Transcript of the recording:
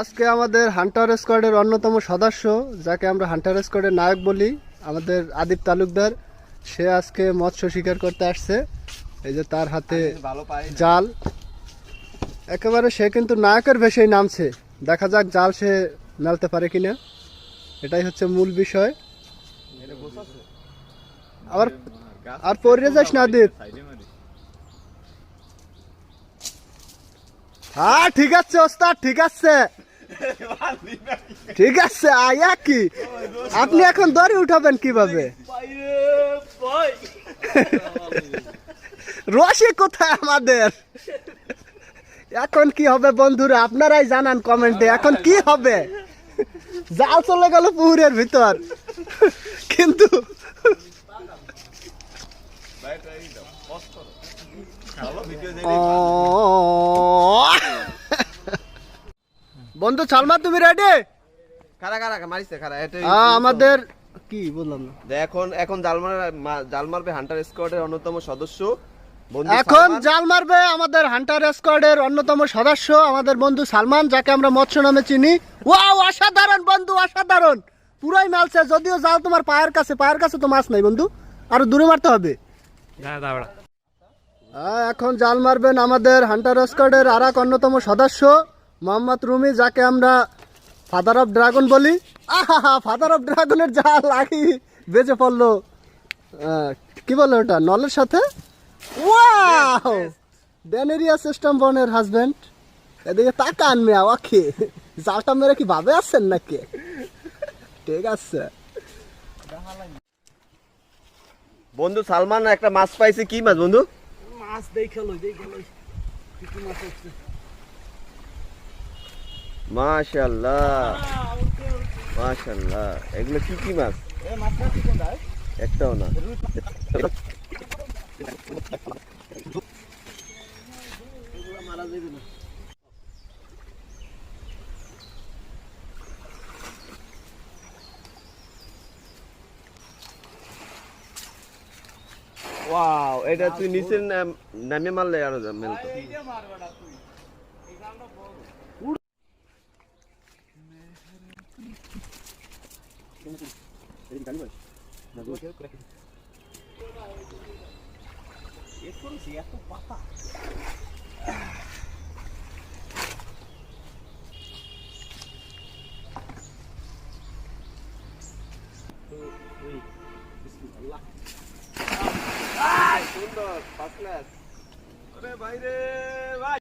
আজকে আমাদের হান্টার স্কোয়াডের অন্যতম সদস্য, যাকে আমরা হান্টার স্কোয়াডের নায়ক বলি, আমাদের আদিব তালুকদার, সে আজকে মৎস্য শিকার করতে আসছে। এই যে তার হাতে জাল, একেবারে সে কিন্তু নায়কের বেশেই নামছে। দেখা যাক জাল সে মেলতে পারে কিনা, এটাই হচ্ছে মূল বিষয়। আবার আর পড়ে যাস না দীপ। হ্যাঁ ঠিক আছে ওস্তাদ, ঠিক আছে ঠিক আছে। আয়া কি আপনি এখন দড়ি উঠাবেন কিভাবে? রশি কোথায় আমাদের? এখন কি হবে বন্ধুরা, আপনারাই জানান কমেন্টে, এখন কি হবে? জাল চলে গেল পুকুরের ভিতর, কিন্তু বন্ধু সালমা তুমি রেডি? আমাদের কি বললাম না, এখন জাল মারবে হান্টার স্কোয়াডের অন্যতম সদস্য। এখন জাল মারবে আমাদের হান্টার স্কোয়াডের অন্যতম সদস্য, আমাদের বন্ধু সালমান, যাকে আমরা মৎস্য নামে চিনি। ওয়াও, অসাধারণ বন্ধু, অসাধারণ, পুরাই মালছে। যদিও জাল তোমার পায়ের কাছে তো মাছ নাই বন্ধু, আরো দূরে মারতে হবে। এখন জাল মারবেন আমাদের হান্টার স্কোয়াডের আর এক অন্যতম সদস্য মোহাম্মদ রুমি, যাকে আমরা ফাদার অফ ড্রাগন বলি। আহা, ফাদার অফ ড্রাগনের জাল লাগি বেজে পড়লো। কি বলে ওটা, নলের সাথে। ওয়াও, ডেনেরিয়া সিস্টেম বনের হাজবেন্ড। এদিকে তাকান মেয়া, ওকে জালটা মেরে কি ভাবে আছেন নাকি? ঠিক আছে বন্ধু সালমান একটা মাছ পাইছে। কি মাছ বন্ধু? মাছ দেখালো মাশাআল্লাহ মাশাআল্লাহ। এগুলো কি মাছ? একটাও না। ওয়াও, এটা তুই নিচে নামে মারলে আরো মেলতো। সুন্দর, ফার্স্ট ক্লাস। আরে ভাই রে,